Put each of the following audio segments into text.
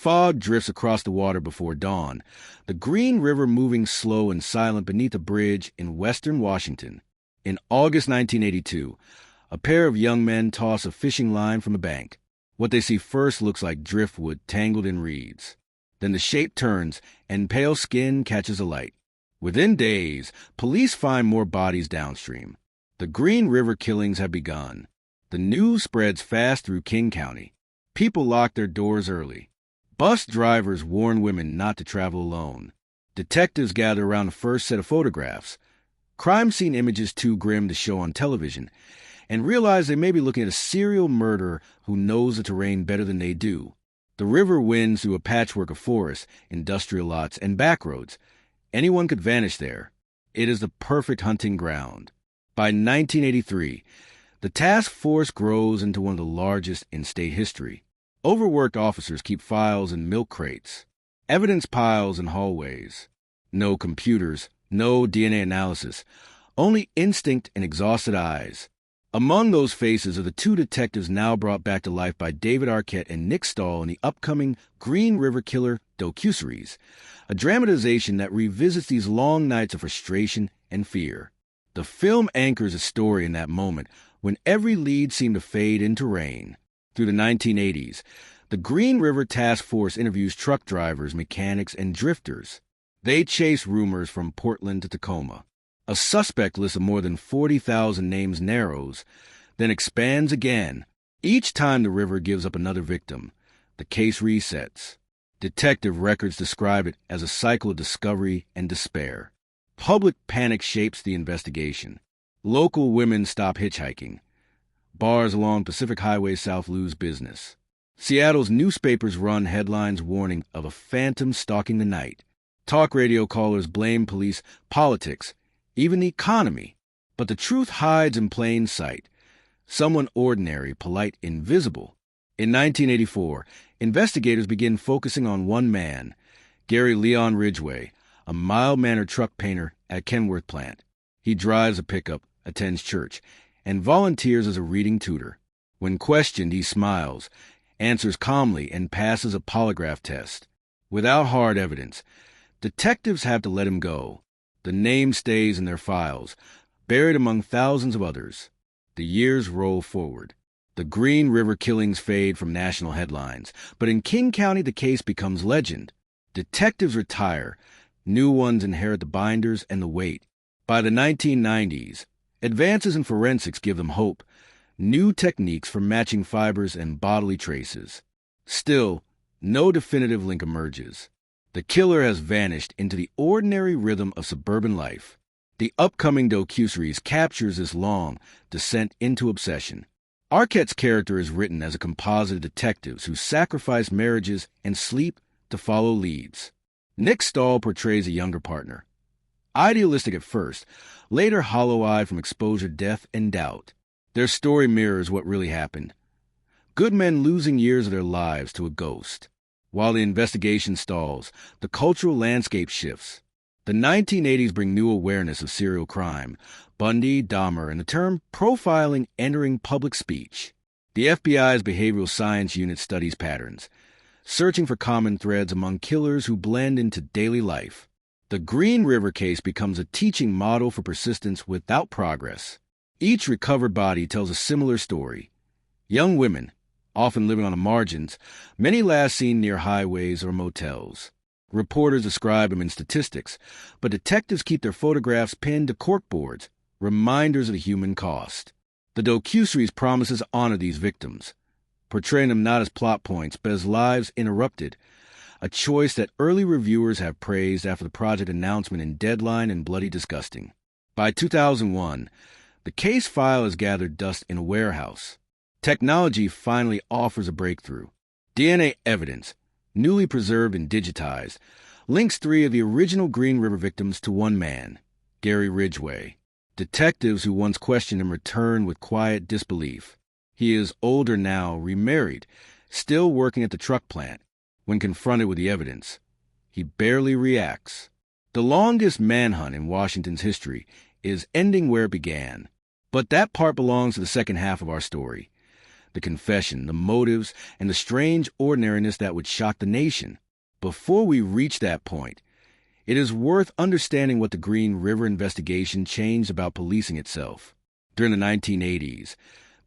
Fog drifts across the water before dawn, the Green River moving slow and silent beneath a bridge in western Washington. In August 1982, a pair of young men toss a fishing line from a bank. What they see first looks like driftwood tangled in reeds. Then the shape turns, and pale skin catches alight. Within days, police find more bodies downstream. The Green River killings have begun. The news spreads fast through King County. People lock their doors early. Bus drivers warn women not to travel alone. Detectives gather around the first set of photographs. Crime scene images too grim to show on television, and realize they may be looking at a serial murderer who knows the terrain better than they do. The river winds through a patchwork of forests, industrial lots, and back roads. Anyone could vanish there. It is the perfect hunting ground. By 1983, the task force grows into one of the largest in state history. Overworked officers keep files in milk crates, evidence piles in hallways. No computers, no DNA analysis, only instinct and exhausted eyes. Among those faces are the two detectives now brought back to life by David Arquette and Nick Stahl in the upcoming Green River Killer docuseries, a dramatization that revisits these long nights of frustration and fear. The film anchors a story in that moment when every lead seemed to fade into rain. Through the 1980s, the Green River Task Force interviews truck drivers, mechanics, and drifters. They chase rumors from Portland to Tacoma. A suspect list of more than 40,000 names narrows, then expands again. Each time the river gives up another victim, the case resets. Detective records describe it as a cycle of discovery and despair. Public panic shapes the investigation. Local women stop hitchhiking. Bars along Pacific Highway South lose business. Seattle's newspapers run headlines warning of a phantom stalking the night. Talk radio callers blame police, politics, even the economy. But the truth hides in plain sight. Someone ordinary, polite, invisible. In 1984, investigators begin focusing on one man, Gary Leon Ridgway, a mild-mannered truck painter at Kenworth plant. He drives a pickup, attends church, and volunteers as a reading tutor. When questioned, he smiles, answers calmly, and passes a polygraph test. Without hard evidence, detectives have to let him go. The name stays in their files, buried among thousands of others. The years roll forward. The Green River killings fade from national headlines, but in King County the case becomes legend. Detectives retire. New ones inherit the binders and the weight. By the 1990s, advances in forensics give them hope. New techniques for matching fibers and bodily traces. Still, no definitive link emerges. The killer has vanished into the ordinary rhythm of suburban life. The upcoming docuseries captures this long descent into obsession. Arquette's character is written as a composite of detectives who sacrifice marriages and sleep to follow leads. Nick Stahl portrays a younger partner. Idealistic at first, later hollow-eyed from exposure, death, and doubt. Their story mirrors what really happened. Good men losing years of their lives to a ghost. While the investigation stalls, the cultural landscape shifts. The 1980s bring new awareness of serial crime, Bundy, Dahmer, and the term profiling entering public speech. The FBI's behavioral science unit studies patterns, searching for common threads among killers who blend into daily life. The Green River case becomes a teaching model for persistence without progress. Each recovered body tells a similar story. Young women, often living on the margins, many last seen near highways or motels. Reporters describe them in statistics, but detectives keep their photographs pinned to corkboards, reminders of the human cost. The docuseries promises to honor these victims, portraying them not as plot points, but as lives interrupted, a choice that early reviewers have praised after the project announcement in Deadline and Bloody Disgusting. By 2001, the case file has gathered dust in a warehouse. Technology finally offers a breakthrough. DNA evidence, newly preserved and digitized, links 3 of the original Green River victims to one man, Gary Ridgway. Detectives who once questioned him return with quiet disbelief. He is older now, remarried, still working at the truck plant. When confronted with the evidence, he barely reacts. The longest manhunt in Washington's history is ending where it began. But that part belongs to the second half of our story. the confession, the motives, and the strange ordinariness that would shock the nation. Before we reach that point, it is worth understanding what the Green River investigation changed about policing itself. During the 1980s,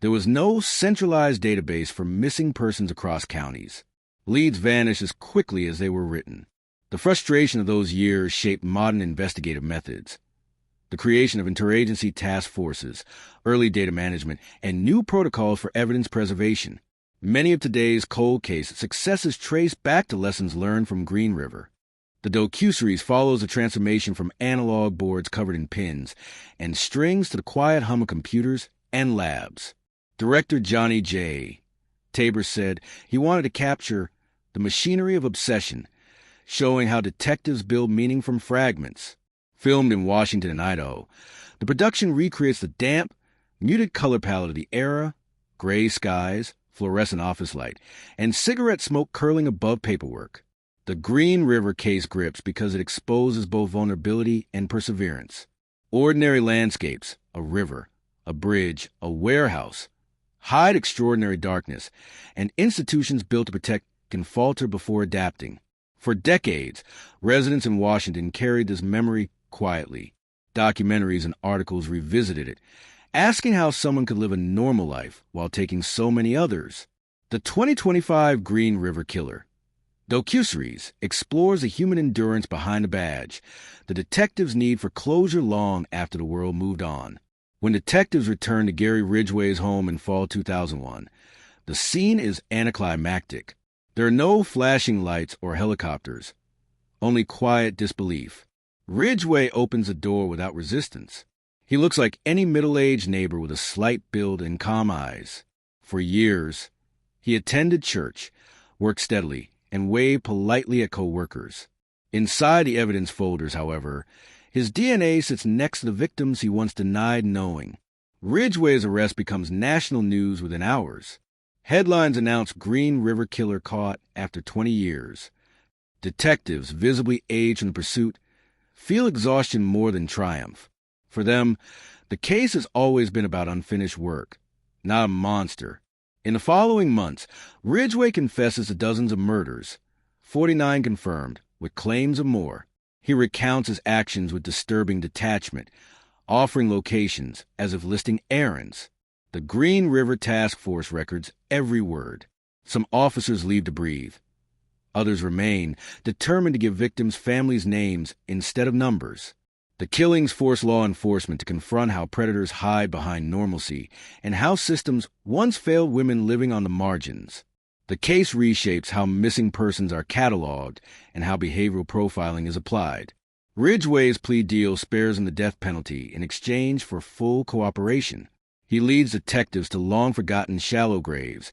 there was no centralized database for missing persons across counties. Leads vanished as quickly as they were written. The frustration of those years shaped modern investigative methods. The creation of interagency task forces, early data management, and new protocols for evidence preservation. Many of today's cold case successes trace back to lessons learned from Green River. The docuseries follows the transformation from analog boards covered in pins and strings to the quiet hum of computers and labs. Director Johnny J. Tabor said he wanted to capture the machinery of obsession, showing how detectives build meaning from fragments. Filmed in Washington and Idaho, the production recreates the damp, muted color palette of the era, gray skies, fluorescent office light, and cigarette smoke curling above paperwork. The Green River case grips because it exposes both vulnerability and perseverance. Ordinary landscapes, a river, a bridge, a warehouse, hide extraordinary darkness, and institutions built to protect can falter before adapting. For decades, residents in Washington carried this memory quietly. Documentaries and articles revisited it, asking how someone could live a normal life while taking so many others. The 2025 Green River Killer docuseries explores the human endurance behind the badge, the detective's need for closure long after the world moved on. When detectives return to Gary Ridgway's home in fall 2001, the scene is anticlimactic. There are no flashing lights or helicopters, only quiet disbelief. Ridgway opens the door without resistance. He looks like any middle-aged neighbor with a slight build and calm eyes. For years, he attended church, worked steadily, and waved politely at co-workers. Inside the evidence folders, however, his DNA sits next to the victims he once denied knowing. Ridgway's arrest becomes national news within hours. Headlines announce Green River Killer caught after 20 years. Detectives, visibly aged in the pursuit, feel exhaustion more than triumph. For them, the case has always been about unfinished work, not a monster. In the following months, Ridgway confesses to dozens of murders, 49 confirmed, with claims of more. He recounts his actions with disturbing detachment, offering locations as if listing errands. The Green River Task Force records every word. Some officers leave to breathe. Others remain, determined to give victims' families names instead of numbers. The killings force law enforcement to confront how predators hide behind normalcy and how systems once failed women living on the margins. The case reshapes how missing persons are cataloged and how behavioral profiling is applied. Ridgway's plea deal spares him the death penalty in exchange for full cooperation. He leads detectives to long-forgotten shallow graves,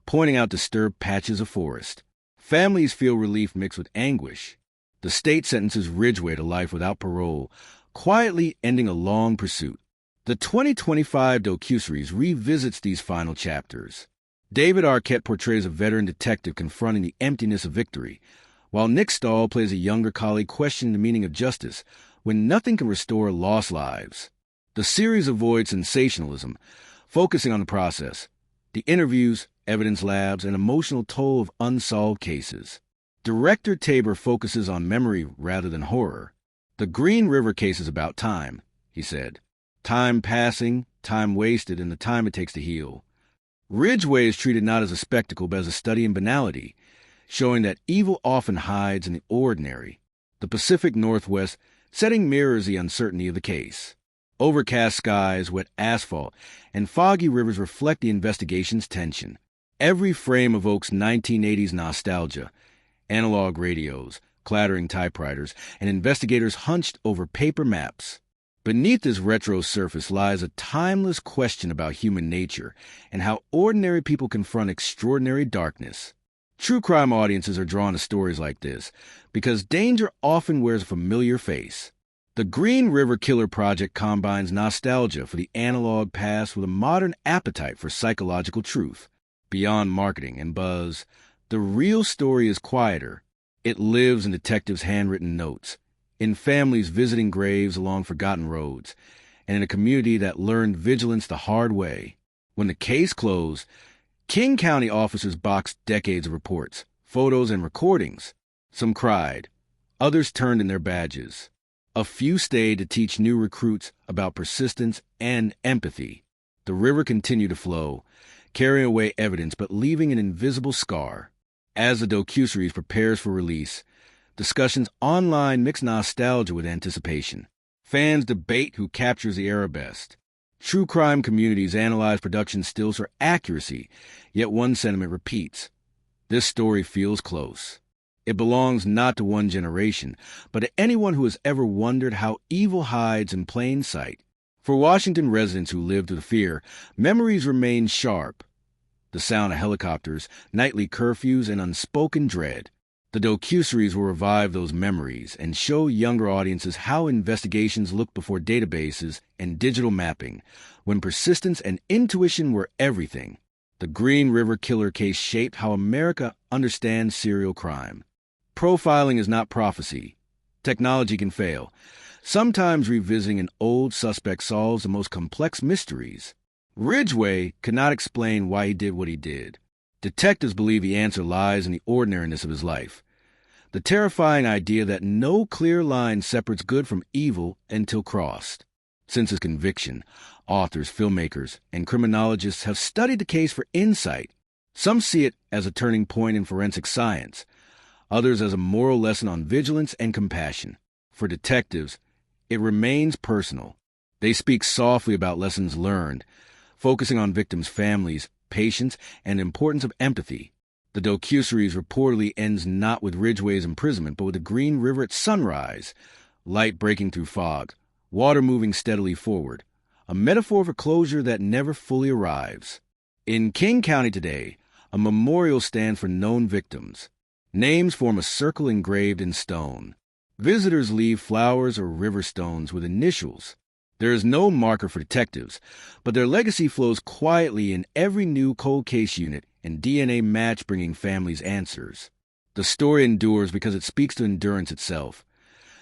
pointing out disturbed patches of forest. Families feel relief mixed with anguish. The state sentences Ridgway to life without parole, quietly ending a long pursuit. The 2025 docuseries revisits these final chapters. David Arquette portrays a veteran detective confronting the emptiness of victory, while Nick Stahl plays a younger colleague questioning the meaning of justice when nothing can restore lost lives. The series avoids sensationalism, focusing on the process, the interviews, evidence labs, and emotional toll of unsolved cases. Director Tabor focuses on memory rather than horror. The Green River case is about time, he said. Time passing, time wasted, and the time it takes to heal. Ridgway is treated not as a spectacle but as a study in banality, showing that evil often hides in the ordinary. The Pacific Northwest setting mirrors the uncertainty of the case. Overcast skies, wet asphalt, and foggy rivers reflect the investigation's tension. Every frame evokes 1980s nostalgia, analog radios, clattering typewriters, and investigators hunched over paper maps. Beneath this retro surface lies a timeless question about human nature and how ordinary people confront extraordinary darkness. True crime audiences are drawn to stories like this because danger often wears a familiar face. The Green River Killer Project combines nostalgia for the analog past with a modern appetite for psychological truth. Beyond marketing and buzz, the real story is quieter. It lives in detectives' handwritten notes, in families visiting graves along forgotten roads, and in a community that learned vigilance the hard way. When the case closed, King County officers boxed decades of reports, photos, and recordings. Some cried. Others turned in their badges. A few stayed to teach new recruits about persistence and empathy. The river continued to flow, carrying away evidence but leaving an invisible scar. As the docuseries prepares for release, discussions online mix nostalgia with anticipation. Fans debate who captures the era best. True crime communities analyze production stills for accuracy, yet one sentiment repeats. This story feels close. It belongs not to one generation, but to anyone who has ever wondered how evil hides in plain sight. For Washington residents who lived with fear, memories remain sharp. The sound of helicopters, nightly curfews, and unspoken dread. The docuseries will revive those memories and show younger audiences how investigations looked before databases and digital mapping, when persistence and intuition were everything. The Green River Killer case shaped how America understands serial crime. Profiling is not prophecy. Technology can fail. Sometimes revisiting an old suspect solves the most complex mysteries. Ridgway could not explain why he did what he did. Detectives believe the answer lies in the ordinariness of his life. The terrifying idea that no clear line separates good from evil until crossed. Since his conviction, authors, filmmakers, and criminologists have studied the case for insight. Some see it as a turning point in forensic science, others as a moral lesson on vigilance and compassion. For detectives, it remains personal. They speak softly about lessons learned, focusing on victims' families, patience, and the importance of empathy. The docuseries reportedly ends not with Ridgway's imprisonment, but with the Green River at sunrise, light breaking through fog, water moving steadily forward, a metaphor for closure that never fully arrives. In King County today, a memorial stands for known victims. Names form a circle engraved in stone. Visitors leave flowers or river stones with initials. There is no marker for detectives, but their legacy flows quietly in every new cold case unit and DNA match bringing families answers. The story endures because it speaks to endurance itself,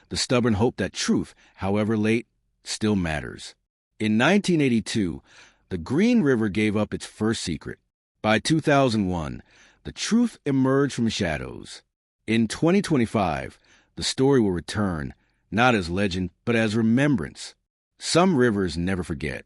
the stubborn hope that truth, however late, still matters. In 1982, the Green River gave up its first secret. By 2001, the truth emerged from shadows. In 2025, the story will return, not as legend, but as remembrance. Some rivers never forget.